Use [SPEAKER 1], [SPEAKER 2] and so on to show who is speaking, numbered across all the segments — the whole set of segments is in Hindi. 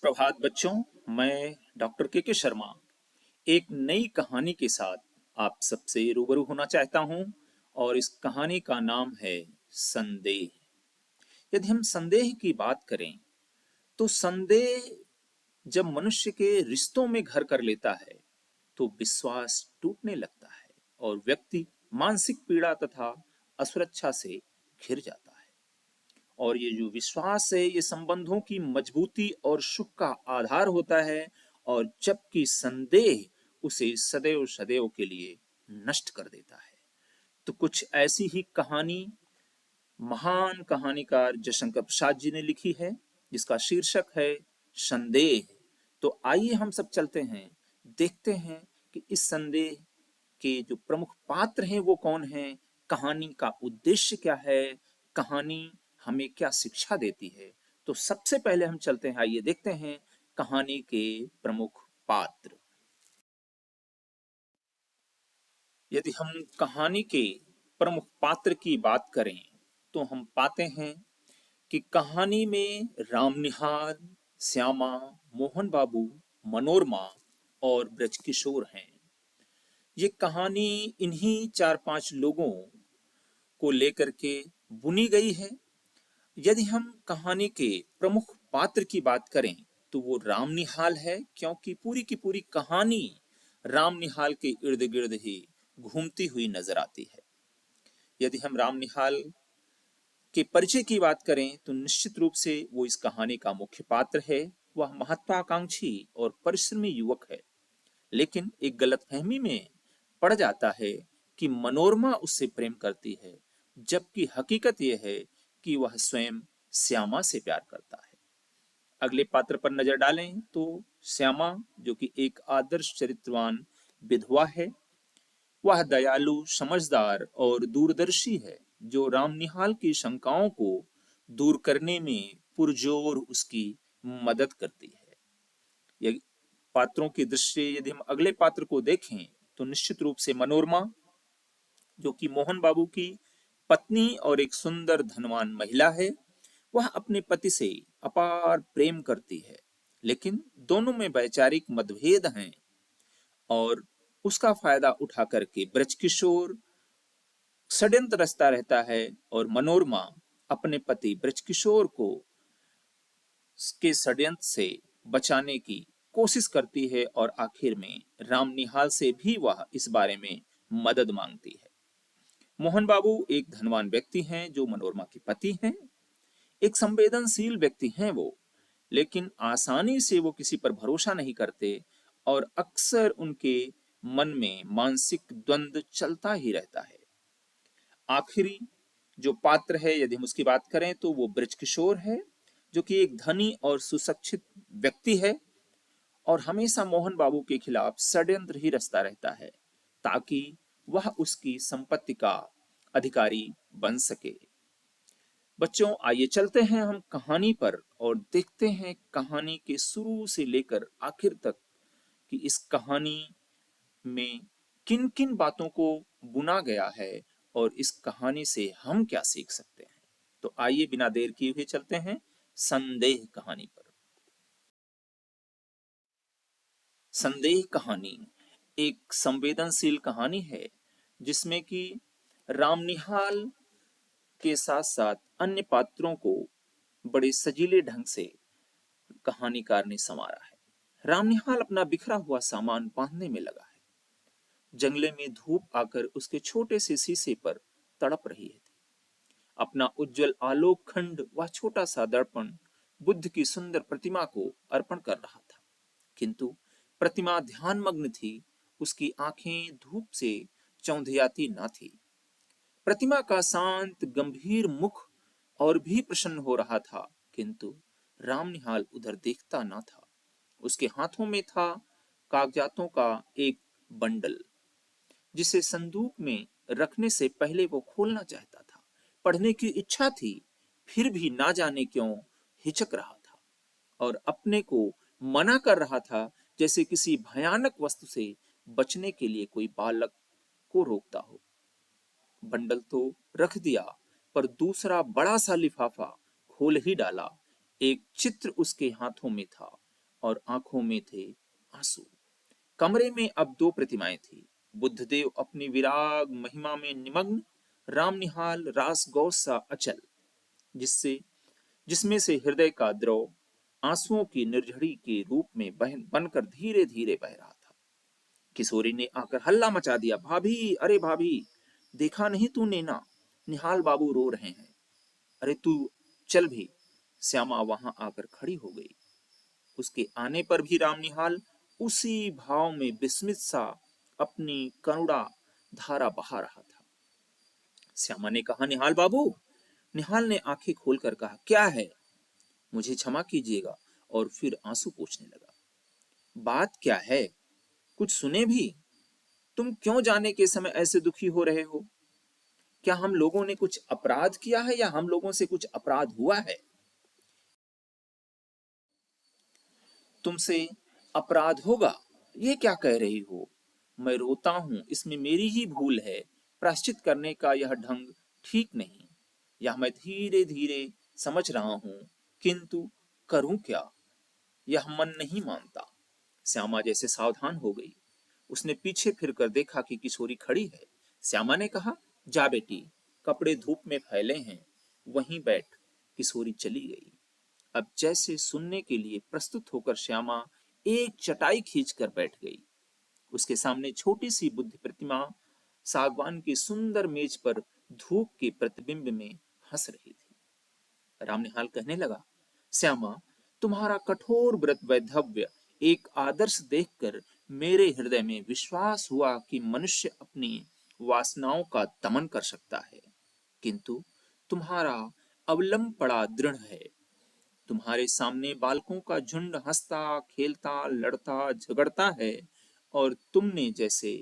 [SPEAKER 1] सुप्रभात बच्चों। मैं डॉक्टर के शर्मा एक नई कहानी के साथ आप सबसे रूबरू होना चाहता हूं और इस कहानी का नाम है संदेह। यदि हम संदेह की बात करें तो संदेह जब मनुष्य के रिश्तों में घर कर लेता है तो विश्वास टूटने लगता है और व्यक्ति मानसिक पीड़ा तथा असुरक्षा से घिर जाता है। और ये जो विश्वास है ये संबंधों की मजबूती और सुख का आधार होता है, और जबकि संदेह उसे सदैव सदैव के लिए नष्ट कर देता है। तो कुछ ऐसी ही कहानी महान कहानीकार जयशंकर प्रसाद जी ने लिखी है, जिसका शीर्षक है संदेह। तो आइए हम सब चलते हैं, देखते हैं कि इस संदेह के जो प्रमुख पात्र हैं वो कौन हैं, कहानी का उद्देश्य क्या है, कहानी हमें क्या शिक्षा देती है। तो सबसे पहले हम चलते हैं, आइए देखते हैं कहानी के प्रमुख पात्र। यदि हम कहानी के प्रमुख पात्र की बात करें तो हम पाते हैं कि कहानी में रामनिहाल, श्यामा, मोहन बाबू, मनोरमा और ब्रजकिशोर हैं। ये कहानी इन्हीं 4-5 लोगों को लेकर के बुनी गई है। यदि हम कहानी के प्रमुख पात्र की बात करें तो वो रामनिहाल है, क्योंकि पूरी की पूरी कहानी रामनिहाल के इर्द गिर्द ही घूमती हुई नजर आती है। यदि हम रामनिहाल के परिचय की बात करें तो निश्चित रूप से वो इस कहानी का मुख्य पात्र है। वह महत्वाकांक्षी और परिश्रमी युवक है, लेकिन एक गलतफहमी में पड़ जाता है कि मनोरमा उससे प्रेम करती है, जबकि हकीकत यह है कि वह स्वयं श्यामा से प्यार करता है। अगले पात्र पर नजर डालें तो श्यामा, जो कि एक आदर्श चरित्रवान विधवा है, वह दयालु, समझदार और दूरदर्शी है, जो रामनिहाल की शंकाओं को दूर करने में पुरजोर उसकी मदद करती है। यदि पात्रों की दृष्टि यदि हम अगले पात्र को देखें तो निश्चित रूप से मनोरमा, जो कि मोहन बाबू की पत्नी और एक सुंदर धनवान महिला है, वह अपने पति से अपार प्रेम करती है, लेकिन दोनों में वैचारिक मतभेद हैं और उसका फायदा उठा करके ब्रजकिशोर षड्यंत्र रचता रहता है और मनोरमा अपने पति ब्रजकिशोर को के षड्यंत्र से बचाने की कोशिश करती है और आखिर में रामनिहाल से भी वह इस बारे में मदद मांगती है। मोहन बाबू एक धनवान व्यक्ति हैं जो मनोरमा के पति हैं, एक संवेदनशील व्यक्ति हैं वो, लेकिन आसानी से वो किसी पर भरोसा नहीं करते और अक्सर उनके मन में मानसिक द्वंद्व चलता ही रहता है। आखिरी जो पात्र है यदि हम उसकी बात करें तो वो ब्रजकिशोर है, जो कि एक धनी और सुशिक्षित व्यक्ति है और हमेशा मोहन बाबू के खिलाफ षड्यंत्र ही रचता रहता है ताकि वह उसकी संपत्ति का अधिकारी बन सके। बच्चों, आइए चलते हैं हम कहानी पर और देखते हैं कहानी के शुरू से लेकर आखिर तक कि इस कहानी में किन किन बातों को बुना गया है और इस कहानी से हम क्या सीख सकते हैं। तो आइए बिना देर किए हुए चलते हैं संदेह कहानी पर। संदेह कहानी एक संवेदनशील कहानी है, जिसमें कि रामनिहाल के साथ साथ अन्य पात्रों को बड़े सजीले ढंग से कहानीकार ने संवारा है। रामनिहाल अपना बिखरा हुआ सामान बांधने में लगा है। जंगले में धूप आकर उसके छोटे से शीशे पर तड़प रही थी। अपना उज्जवल आलोक खंड, वह छोटा सा दर्पण बुद्ध की सुंदर प्रतिमा को अर्पण कर रहा था, किंतु प्रतिमा ध्यानमग्न थी। उसकी आंखें धूप से चौंधियाती न थी। प्रतिमा का शांत गंभीर मुख और भी प्रसन्न हो रहा था, किंतु रामनिहाल उधर देखता न था। उसके हाथों में था कागजातों का एक बंडल, जिसे संदूक में रखने से पहले वो खोलना चाहता था। पढ़ने की इच्छा थी, फिर भी ना जाने क्यों हिचक रहा था और अपने को मना कर रहा था, जैसे किसी भयानक वस्तु से बचने के लिए कोई बालक को रोकता हो। बंडल तो रख दिया, पर दूसरा बड़ा सा लिफाफा खोल ही डाला। एक चित्र उसके हाथों में था और आंखों में थे आंसू। कमरे में अब दो प्रतिमाएं थी, बुद्धदेव अपनी विराग महिमा में निमग्न, रामनिहाल रास गौ सा अचल, जिससे जिसमें से हृदय का द्रव आंसुओं की निर्झरी के रूप में बनकर धीरे धीरे बह रहा था। किशोरी ने आकर हल्ला मचा दिया, भाभी, अरे भाभी, देखा नहीं तूने ना, निहाल बाबू रो रहे हैं, अरे तू चल भी। श्यामा वहां आकर खड़ी हो गई। उसके आने पर भी रामनिहाल उसी भाव में विस्मित सा अपनी करुणा धारा बहा रहा था। श्यामा ने कहा, निहाल बाबू। निहाल ने आंखें खोलकर कहा, क्या है? मुझे क्षमा कीजिएगा, और फिर आंसू पोंछने लगा। बात क्या है? कुछ सुने भी। तुम क्यों जाने के समय ऐसे दुखी हो रहे हो? क्या हम लोगों ने कुछ अपराध किया है या हम लोगों से कुछ अपराध हुआ है? तुमसे अपराध होगा, ये क्या कह रही हो? मैं रोता हूं, इसमें मेरी ही भूल है। प्रायश्चित करने का यह ढंग ठीक नहीं। यह मैं धीरे धीरे समझ रहा हूं, किंतु करूं क्या? यह मन नहीं मानता। श्यामा जैसे सावधान हो गई। उसने पीछे फिरकर देखा कि किशोरी खड़ी है। श्यामा ने कहा, जा बेटी, कपड़े धूप में फैले हैं, वहीं बैठ। किशोरी चली गई। अब जैसे सुनने के लिए प्रस्तुत होकर श्यामा एक चटाई खींचकर बैठ गई। उसके सामने छोटी सी बुद्ध प्रतिमा सागवान की सुंदर मेज पर धूप के प्रतिबिंब में हंस रही थी। रामनिहाल कहने लगा, श्यामा, तुम्हारा कठोर व्रत वैधव्य एक आदर्श देखकर मेरे हृदय में विश्वास हुआ कि मनुष्य अपनी वासनाओं का दमन कर सकता है, किंतु तुम्हारा अवलंब बड़ा दृढ़ है। तुम्हारे सामने बालकों का झुंड हंसता खेलता लड़ता झगड़ता है, और तुमने जैसे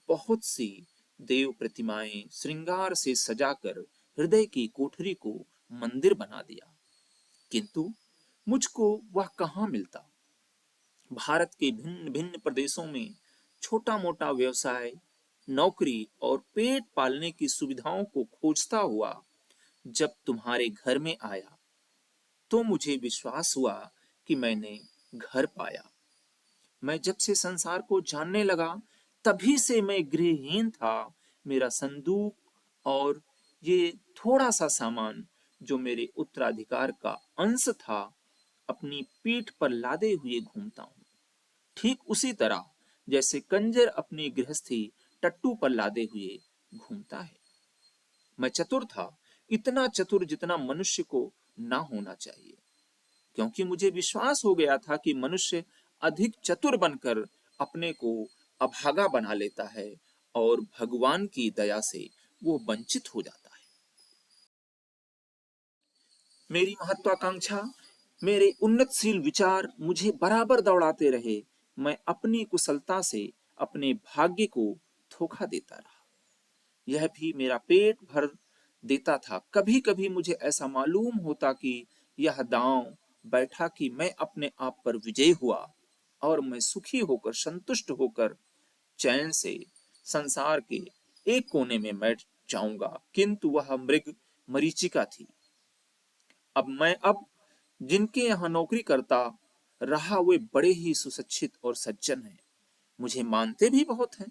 [SPEAKER 1] बहुत सी देव प्रतिमाएं श्रृंगार से सजाकर हृदय की कोठरी को मंदिर बना दिया, किंतु मुझको वह कहाँ मिलता। भारत के भिन्न भिन्न प्रदेशों में छोटा मोटा व्यवसाय, नौकरी और पेट पालने की सुविधाओं को खोजता हुआ जब तुम्हारे घर में आया, तो मुझे विश्वास हुआ कि मैंने घर पाया। मैं जब से संसार को जानने लगा, तभी से मैं गृहहीन था। मेरा संदूक और ये थोड़ा सा सामान जो मेरे उत्तराधिकार का अंश था, अपनी पीठ पर लादे हुए घूमता हूँ, ठीक उसी तरह जैसे कंजर अपनी गृहस्थी टट्टू पर लादे हुए घूमता है। मैं चतुर था, इतना चतुर जितना मनुष्य को ना होना चाहिए, क्योंकि मुझे विश्वास हो गया था कि मनुष्य अधिक चतुर बनकर अपने को अभागा बना लेता है और भगवान की दया से वो वंचित हो जाता है। मेरी महत्वाकांक्षा, मेरे उन्नतशील विचार मुझे बराबर दौड़ाते रहे। मैं अपनी कुशलता से अपने भाग्य को धोखा देता रहा। यह भी मेरा पेट भर देता था। कभी कभी मुझे ऐसा मालूम होता कि यह दांव बैठा कि मैं अपने आप पर विजयी हुआ, और मैं सुखी होकर संतुष्ट होकर चैन से संसार के एक कोने में बैठ जाऊंगा, किंतु वह मृग मरीचिका थी। अब जिनके यहाँ नौकरी करता रहा, वे बड़े ही सुशिक्षित और सज्जन हैं, मुझे मानते भी बहुत हैं।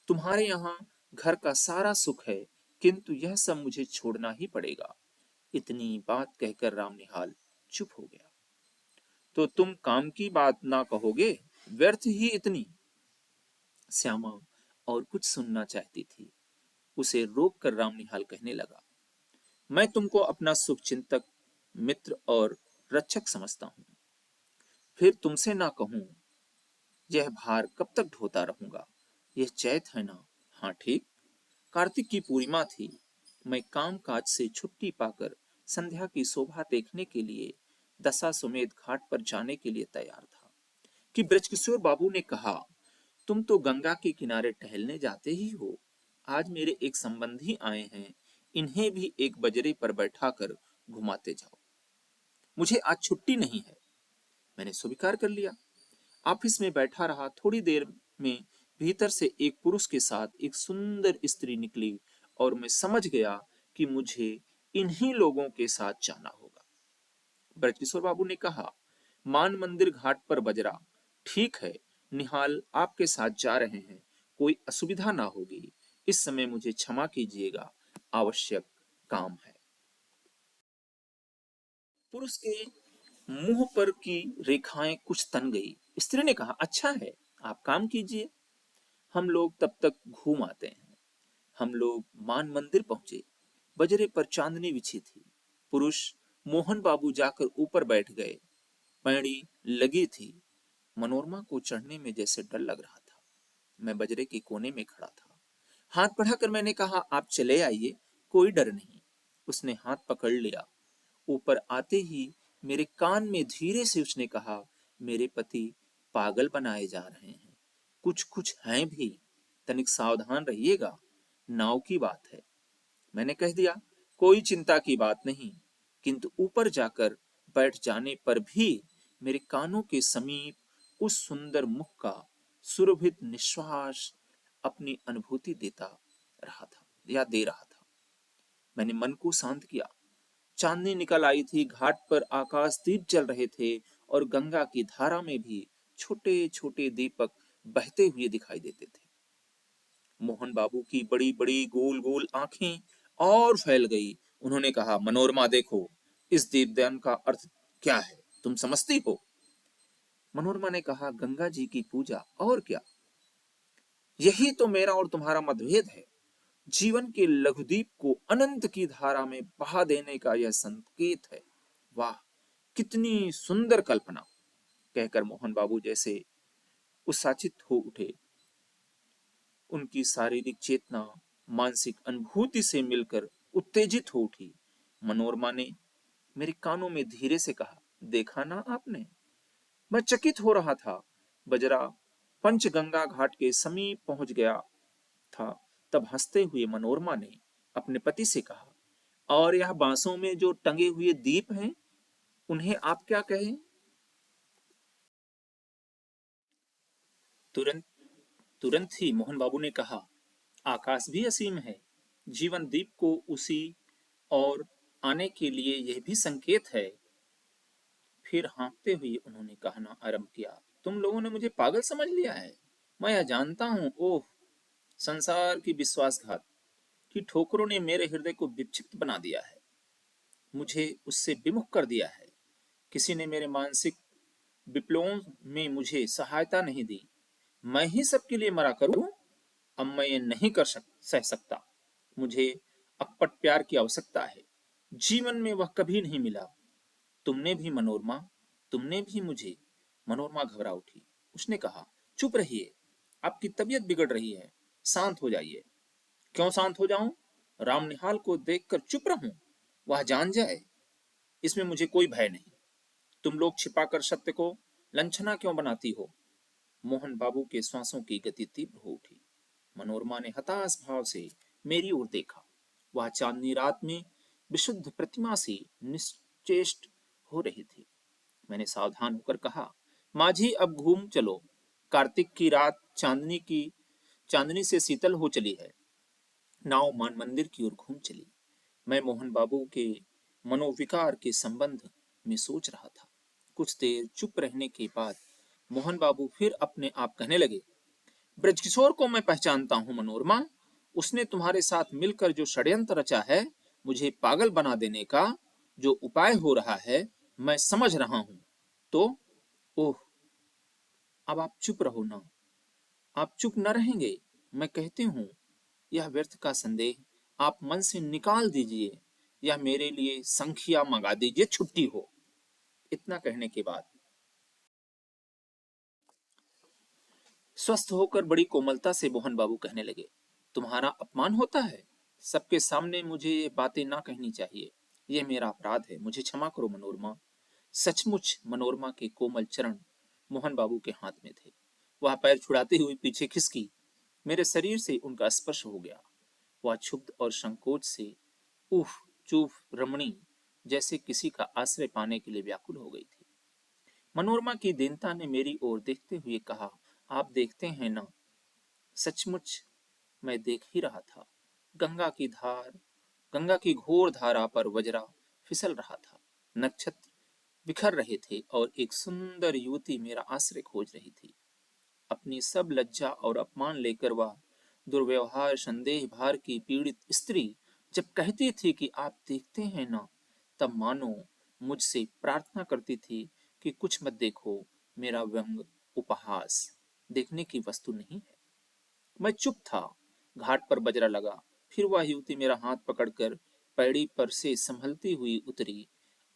[SPEAKER 1] तुम्हारे यहाँ घर का सारा सुख है, किंतु यह सब मुझे छोड़ना ही पड़ेगा। इतनी बात कहकर रामनिहाल चुप हो गया। तो तुम काम की बात ना कहोगे, व्यर्थ ही इतनी। श्यामा और कुछ सुनना चाहती थी। उसे रोक कर रामनिहाल कहने लगा, मैं तुमको अपना शुभचिंतक, मित्र और रक्षक समझता हूँ। फिर तुमसे ना कहूं, यह भार कब तक ढोता रहूंगा? यह चैत है ना? हाँ ठीक। कार्तिक की पूर्णिमा थी। मैं काम काज से छुट्टी पाकर संध्या की शोभा देखने के लिए दशाश्वमेध घाट पर जाने के लिए तैयार था कि ब्रजकिशोर बाबू ने कहा, तुम तो गंगा के किनारे टहलने जाते ही हो। आज मेरे एक संबंधी आए हैं, इन्हें भी एक बजरे पर बैठाकर घुमाते जाओ। मुझे आज छुट्टी नहीं है। मैंने स्वीकार कर लिया। ऑफिस में बैठा रहा। थोड़ी देर में भीतर से एक पुरुष के साथ एक सुंदर स्त्री निकली, और मैं समझ गया कि मुझे इन्हीं लोगों के साथ जाना होगा। ब्रजकिशोर बाबू ने कहा, मान मंदिर घाट पर बजरा, ठीक है, निहाल आपके साथ जा रहे हैं, कोई असुविधा ना होगी, इस समय मुझे क्षमा कीजिएगा, आवश्यक काम है। पुरुष के मुंह पर की रेखाएं कुछ तन गई। स्त्री ने कहा, अच्छा है, आप काम कीजिए, हम लोग तब तक घूम आते हैं। हम लोग मान मंदिर पहुंचे। बजरे पर चांदनी बिछी थी। पुरुष मोहन बाबू जाकर ऊपर बैठ गए। पैड़ी लगी थी। मनोरमा को चढ़ने में जैसे डर लग रहा था। मैं बजरे के कोने में खड़ा था। हाथ बढ़ाकर मैंने कहा, आप चले आइए, कोई डर नहीं। उसने हाथ पकड़ लिया। ऊपर आते ही मेरे कान में धीरे से उसने कहा, मेरे पति पागल बनाए जा रहे हैं, कुछ कुछ हैं भी, तनिक सावधान रहिएगा, नाव की बात है। मैंने कह दिया, कोई चिंता की बात नहीं, किंतु ऊपर जाकर बैठ जाने पर भी मेरे कानों के समीप उस सुंदर मुख का सुरभित निश्वास अपनी अनुभूति देता रहा था या दे रहा था। मैंने मन को शांत किया। चांदनी निकल आई थी। घाट पर आकाश दीप जल रहे थे और गंगा की धारा में भी छोटे छोटे दीपक बहते हुए दिखाई देते थे। मोहन बाबू की बड़ी बड़ी गोल गोल आंखें और फैल गई। उन्होंने कहा, मनोरमा देखो, इस दीपदान का अर्थ क्या है, तुम समझती हो? मनोरमा ने कहा, गंगा जी की पूजा, और क्या, यही तो मेरा और तुम्हारा मतभेद है। जीवन के लघुदीप को अनंत की धारा में बहा देने का यह संकेत है। वाह, कितनी सुंदर कल्पना, कहकर मोहन बाबू जैसे उत्साहित हो उठे। उनकी शारीरिक चेतना मानसिक अनुभूति से मिलकर उत्तेजित हो उठी। मनोरमा ने मेरे कानों में धीरे से कहा, देखा ना आपने, मैं चकित हो रहा था। बजरा पंचगंगा घाट के समीप पहुंच गया था। तब हंसते हुए मनोरमा ने अपने पति से कहा, और यह बांसों में जो टंगे हुए दीप हैं, उन्हें आप क्या कहें? तुरंत तुरंत ही मोहन बाबू ने कहा, आकाश भी असीम है, जीवन दीप को उसी और आने के लिए यह भी संकेत है। फिर हाँफते हुए उन्होंने कहना आरंभ किया, तुम लोगों ने मुझे पागल समझ लिया है। मैं यह जानता हूँ, ओह, संसार की विश्वासघात की ठोकरों ने मेरे हृदय को विक्षिप्त बना दिया है, मुझे उससे विमुख कर दिया है। किसी ने मेरे मानसिक विप्लवों में मुझे सहायता नहीं दी। मैं ही सबके लिए मरा करूं? अब मैं ये नहीं सह सकता। मुझे अकपट प्यार की आवश्यकता है। जीवन में वह कभी नहीं मिला। तुमने भी मनोरमा, तुमने भी मुझे। मनोरमा घबरा उठी। उसने कहा, चुप रहिए, आपकी तबीयत बिगड़ रही है, शांत हो जाइए। क्यों शांत हो जाऊं? रामनिहाल को देखकर चुप रहूं? वह जान जाए, इसमें मुझे कोई भय नहीं। तुम लोग छिपाकर सत्य को लंछना क्यों बनाती हो? मोहन बाबू के श्वासों की गति तीव्र हो उठी। मनोरमा ने हताश भाव से मेरी ओर देखा। वह चांदनी रात में विशुद्ध प्रतिमा सी निश्चेष्ट हो रही थी। मैंने सावधान होकर कहा, माझी अब घूम चलो। कार्तिक की रात चांदनी से शीतल हो चली है। नाव मान मंदिर की ओर घूम चली। मैं मोहन बाबू के मनोविकार के संबंध में सोच रहा था। कुछ देर चुप रहने के बाद मोहन बाबू फिर अपने आप कहने लगे, ब्रजकिशोर को मैं पहचानता हूँ मनोरमा। उसने तुम्हारे साथ मिलकर जो षड्यंत्र रचा है, मुझे पागल बना देने का जो उपाय हो रहा है, मैं समझ रहा हूँ। तो ओह, अब आप चुप रहो ना। आप चुप न रहेंगे? मैं कहती हूँ, यह व्यर्थ का संदेह आप मन से निकाल दीजिए, या मेरे लिए संखिया मंगा दीजिए, छुट्टी हो। इतना कहने के बाद स्वस्थ होकर बड़ी कोमलता से मोहन बाबू कहने लगे, तुम्हारा अपमान होता है। सबके सामने मुझे ये बातें ना कहनी चाहिए। ये मेरा अपराध है, मुझे क्षमा करो मनोरमा। सचमुच मनोरमा के कोमल चरण मोहन बाबू के हाथ में थे। वह पैर छुड़ाते हुए पीछे खिसकी। मेरे शरीर से उनका स्पर्श हो गया। वह क्षुब्ध और संकोच से उफ चूफ रमणी जैसे किसी का आश्रय पाने के लिए व्याकुल हो गई थी। मनोरमा की दीनता ने मेरी ओर देखते हुए कहा, आप देखते हैं ना? सचमुच मैं देख ही रहा था। गंगा की घोर धारा पर वज्रा फिसल रहा था। नक्षत्र बिखर रहे थे और एक सुंदर युवती मेरा आश्रय खोज रही थी। अपनी सब लज्जा और अपमान लेकर वह दुर्व्यवहार संदेह भार की पीड़ित स्त्री जब कहती थी कि आप देखते हैं ना, तब मानो मुझसे प्रार्थना करती थी कि कुछ मत देखो, मेरा व्यंग उपहास देखने की वस्तु नहीं है। मैं चुप था। घाट पर बजरा लगा। फिर वह युवती मेरा हाथ पकड़कर पैड़ी पर से संभलती हुई उतरी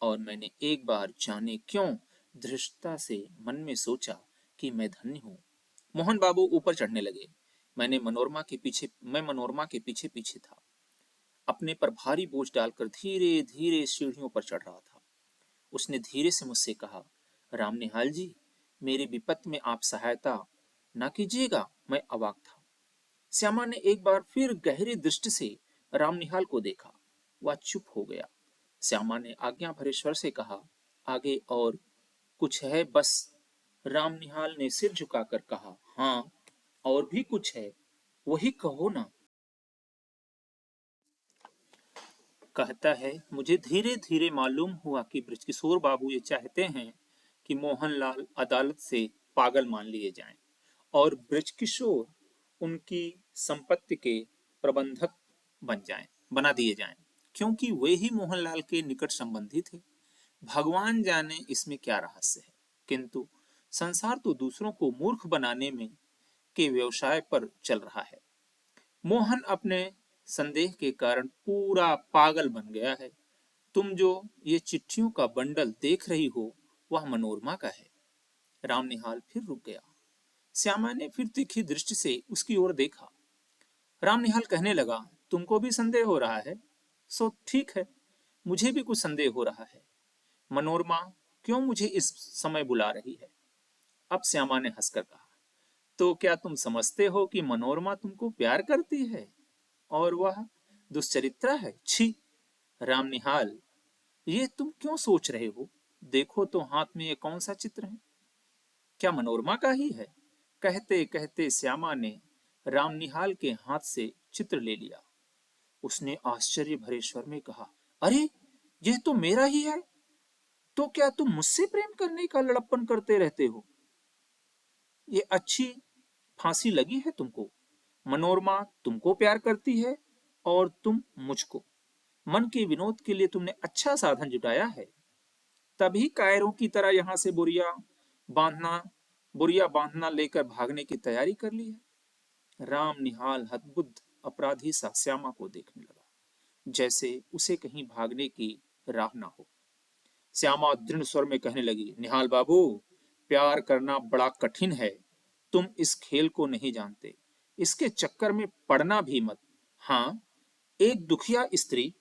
[SPEAKER 1] और मैंने एक बार जाने क्यों धृष्टता से मन में सोचा कि मैं धन्य हूँ। मोहन बाबू ऊपर चढ़ने लगे। मैं मनोरमा के पीछे पीछे था, अपने पर भारी बोझ डालकर धीरे धीरे सीढ़ियों पर चढ़ रहा था। उसने धीरे से मुझसे कहा, रामनिहाल जी, मेरी विपत्ति में आप सहायता ना कीजिएगा। मैं अवाक था। श्यामा ने एक बार फिर गहरी दृष्टि से रामनिहाल को देखा। वह चुप हो गया। श्यामा ने आज्ञा भरे स्वर से कहा, आगे और कुछ है बस? रामनिहाल ने सिर झुकाकर कहा, हाँ, और भी कुछ है, वही कहो ना। कहता है, मुझे धीरे धीरे मालूम हुआ कि बृजकिशोर बाबू ये चाहते हैं कि मोहनलाल अदालत से पागल मान लिए जाएं और बृजकिशोर उनकी संपत्ति के प्रबंधक बना दिए जाएं, क्योंकि वे ही मोहनलाल के निकट संबंधी थे। भगवान जाने इसमें क्या रहस्य है, किंतु संसार तो दूसरों को मूर्ख बनाने में के व्यवसाय पर चल रहा है। मोहन अपने संदेह के कारण पूरा पागल बन गया है। तुम जो ये चिट्ठियों का बंडल देख रही हो, वह मनोरमा का है। रामनिहाल फिर रुक गया। श्यामा ने फिर तीखी दृष्टि से उसकी ओर देखा। रामनिहाल कहने लगा, तुमको भी संदेह हो रहा है? सो ठीक है, मुझे भी कुछ संदेह हो रहा है। मनोरमा क्यों मुझे इस समय बुला रही है? अब श्यामा ने हंसकर कहा, तो क्या तुम समझते हो कि मनोरमा तुमको प्यार करती है और वह दुश्चरित्रा है? छी रामनिहाल, ये तुम क्यों सोच रहे हो? देखो तो हाथ में ये कौन सा चित्र है? क्या मनोरमा का ही है? कहते कहते श्यामा ने रामनिहाल के हाथ से चित्र ले लिया। उसने आश्चर्य भरे स्वर में कहा, अरे, यह तो मेरा ही है। तो क्या तुम मुझसे प्रेम करने का लड़प्पन करते रहते हो? ये अच्छी फांसी लगी है तुमको। मनोरमा तुमको प्यार करती है और तुम मुझको। मन के विनोद के लिए तुमने अच्छा साधन जुटाया है, तभी कायरों की तरह यहां से बांधना बुरिया बांधना लेकर भागने की तैयारी कर ली है। राम निहाल हतबुद्ध अपराधी सा श्यामा को देखने लगा, जैसे उसे कहीं भागने की राह ना हो। श्यामा दृढ़ स्वर में कहने लगी, निहाल बाबू, प्यार करना बड़ा कठिन है। तुम इस खेल को नहीं जानते। इसके चक्कर में पड़ना भी मत। हाँ, एक दुखिया स्त्री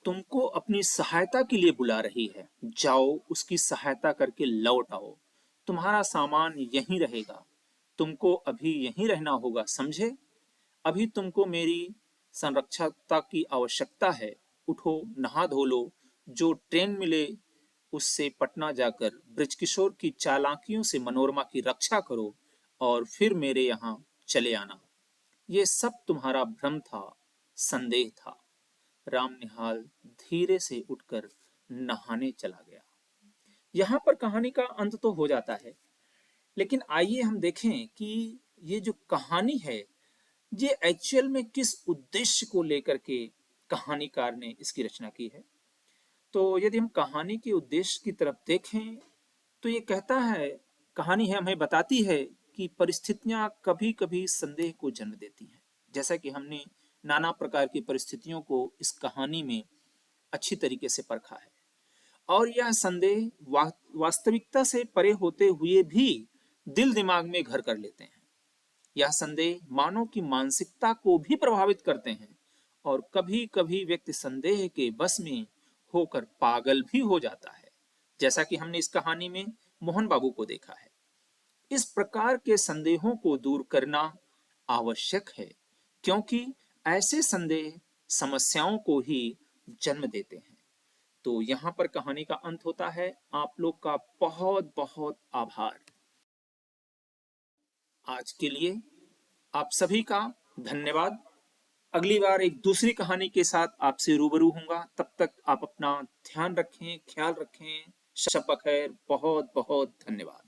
[SPEAKER 1] तुमको अपनी सहायता के लिए बुला रही है। जाओ, उसकी सहायता करके लौट आओ। तुम्हारा सामान यहीं रहेगा। तुमको अभी यहीं रहना होगा, समझे? अभी तुमको मेरी संरक्षकता की आवश्यकता है। उठो, नहा धो लो, जो ट्रेन मिले उससे पटना जाकर ब्रजकिशोर की चालाकियों से मनोरमा की रक्षा करो और फिर मेरे यहाँ चले आना। ये सब तुम्हारा भ्रम था, संदेह था। रामनिहाल धीरे से उठकर नहाने चला गया। यहाँ पर कहानी का अंत तो हो जाता है, लेकिन आइए हम देखें कि ये जो कहानी है, ये एक्चुअल में किस उद्देश्य को लेकर के कहानीकार ने इसकी रचना की है। तो यदि हम कहानी के उद्देश्य की तरफ देखें, तो ये कहता है, कहानी है हमें बताती है कि परिस्थितियां कभी कभी संदेह को जन्म देती हैं। जैसा कि हमने नाना प्रकार की परिस्थितियों को इस कहानी में अच्छी तरीके से परखा है, और यह संदेह वास्तविकता से परे होते हुए भी दिल दिमाग में घर कर लेते हैं। यह संदेह मानव की मानसिकता को भी प्रभावित करते हैं और कभी कभी व्यक्ति संदेह के बस में होकर पागल भी हो जाता है, जैसा कि हमने इस कहानी में मोहन बाबू को देखा है। इस प्रकार के संदेहों को दूर करना आवश्यक है, क्योंकि ऐसे संदेह समस्याओं को ही जन्म देते हैं। तो यहाँ पर कहानी का अंत होता है। आप लोग का बहुत बहुत आभार। आज के लिए आप सभी का धन्यवाद। अगली बार एक दूसरी कहानी के साथ आपसे रूबरू होऊंगा। तब तक आप अपना ध्यान रखें, ख्याल रखें। शब बखैर। बहुत बहुत धन्यवाद।